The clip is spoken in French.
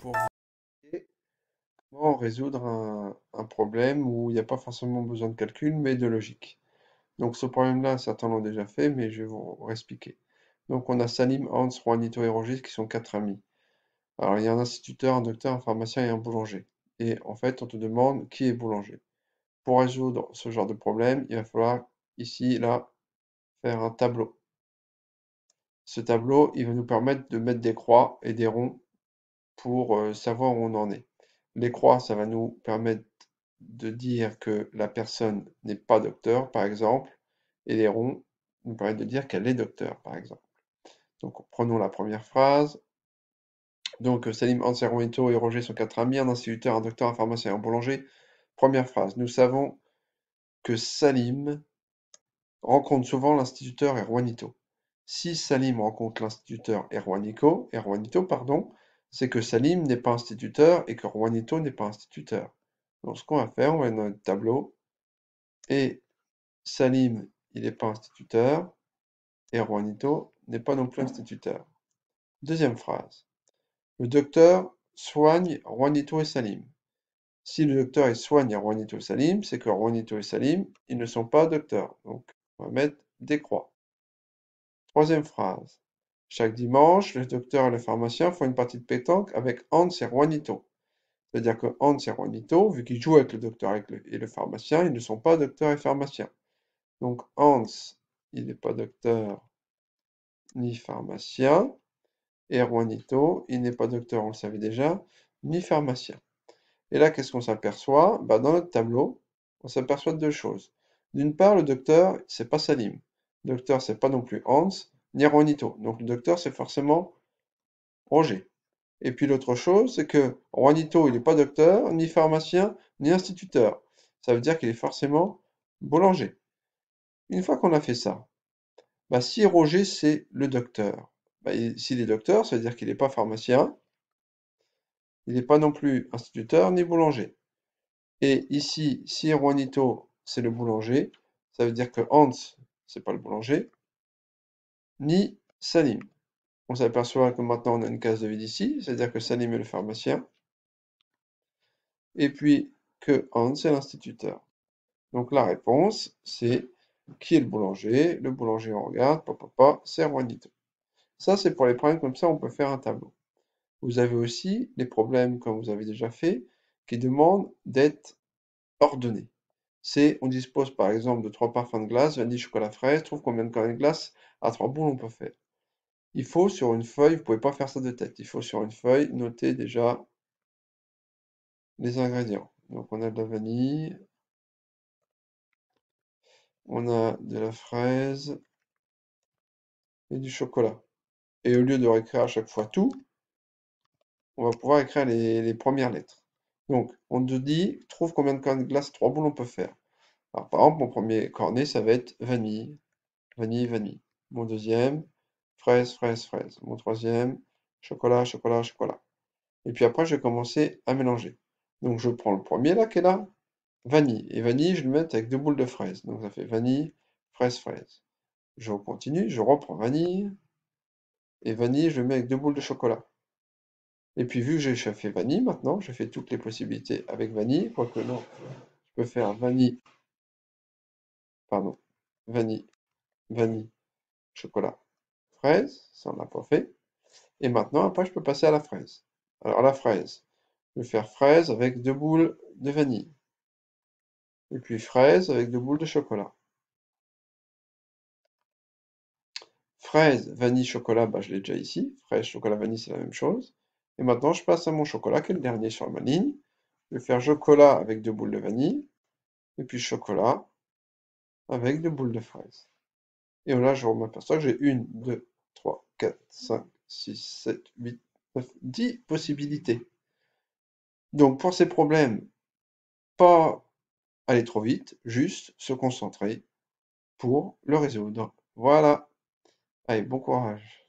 pour voir comment résoudre un problème où il n'y a pas forcément besoin de calcul, mais de logique. Donc ce problème-là, certains l'ont déjà fait, mais je vais vous réexpliquer. Donc on a Salim, Hans, Juanito et Roger qui sont 4 amis. Alors il y a un instituteur, un docteur, un pharmacien et un boulanger. Et en fait, on te demande qui est boulanger. Pour résoudre ce genre de problème, il va falloir ici, là, faire un tableau. Ce tableau, il va nous permettre de mettre des croix et des ronds pour savoir où on en est. Les croix, ça va nous permettre de dire que la personne n'est pas docteur, par exemple, et les ronds nous permettent de dire qu'elle est docteur, par exemple. Donc, prenons la première phrase. Donc, Salim, Hans, Juanito et Roger sont 4 amis, un instituteur, un docteur, un pharmacien et un boulanger. Première phrase. Nous savons que Salim rencontre souvent l'instituteur et Juanito. Si Salim rencontre l'instituteur et Juanito, pardon, c'est que Salim n'est pas instituteur et que Juanito n'est pas instituteur. Donc ce qu'on va faire, on va dans notre tableau, et Salim, il n'est pas instituteur, et Juanito n'est pas non plus instituteur. Deuxième phrase. Le docteur soigne Juanito et Salim. Si le docteur soigne Juanito et Salim, c'est que Juanito et Salim, ils ne sont pas docteurs. Donc on va mettre des croix. Troisième phrase. Chaque dimanche, le docteur et le pharmacien font une partie de pétanque avec Hans et Juanito. C'est-à-dire que Hans et Juanito, vu qu'ils jouent avec le docteur et le pharmacien, ils ne sont pas docteurs et pharmaciens. Donc Hans, il n'est pas docteur ni pharmacien. Et Juanito, il n'est pas docteur, on le savait déjà, ni pharmacien. Et là, qu'est-ce qu'on s'aperçoit? Dans notre tableau, on s'aperçoit de deux choses. D'une part, le docteur, c'est pas Salim. Le docteur, c'est pas non plus Hans, ni Juanito. Donc le docteur, c'est forcément Roger. Et puis l'autre chose, c'est que Juanito, il n'est pas docteur, ni pharmacien, ni instituteur. Ça veut dire qu'il est forcément boulanger. Une fois qu'on a fait ça, si Roger, c'est le docteur, s'il est docteur, ça veut dire qu'il n'est pas pharmacien, il n'est pas non plus instituteur, ni boulanger. Et ici, si Juanito, c'est le boulanger, ça veut dire que Hans, c'est pas le boulanger, ni Salim. On s'aperçoit que maintenant on a une case de vide ici, c'est-à-dire que Salim est le pharmacien, et puis que Hans est l'instituteur. Donc la réponse, c'est qui est le boulanger? Le boulanger, on regarde, c'est Juanito. Ça, c'est pour les problèmes comme ça, on peut faire un tableau. Vous avez aussi les problèmes, comme vous avez déjà fait, qui demandent d'être ordonnés. On dispose par exemple de 3 parfums de glace, vanille, chocolat, fraise, trouve combien de carrés de glace à 3 boules on peut faire. Il faut sur une feuille, vous ne pouvez pas faire ça de tête, il faut sur une feuille noter déjà les ingrédients. Donc on a de la vanille, on a de la fraise et du chocolat. Et au lieu de réécrire à chaque fois tout, on va pouvoir écrire les premières lettres. Donc on te dit, trouve combien de carrés de glace 3 boules on peut faire. Alors par exemple, mon premier cornet, ça va être vanille, vanille, vanille. Mon deuxième, fraise, fraise, fraise. Mon troisième, chocolat, chocolat, chocolat. Et puis après, je vais commencer à mélanger. Donc je prends le premier là qui est là, vanille. Et vanille, je le mets avec 2 boules de fraise. Donc ça fait vanille, fraise, fraise. Je continue, je reprends vanille. Et vanille, je le mets avec 2 boules de chocolat. Et puis vu que j'ai fait vanille maintenant, je fais toutes les possibilités avec vanille. Quoique non, je peux faire vanille, pardon, vanille, vanille, chocolat, fraise. Ça on n'a pas fait. Et maintenant, après, je peux passer à la fraise. Alors, la fraise, je vais faire fraise avec 2 boules de vanille. Et puis fraise avec 2 boules de chocolat. Fraise, vanille, chocolat, je l'ai déjà ici. Fraise, chocolat, vanille, c'est la même chose. Et maintenant, je passe à mon chocolat, qui est le dernier sur ma ligne. Je vais faire chocolat avec 2 boules de vanille. Et puis chocolat avec 2 boules de fraise. Et là, je m'aperçois que j'ai 1, 2, 3, 4, 5, 6, 7, 8, 9, 10 possibilités. Donc, pour ces problèmes, pas aller trop vite, juste se concentrer pour le résoudre. Voilà. Allez, bon courage.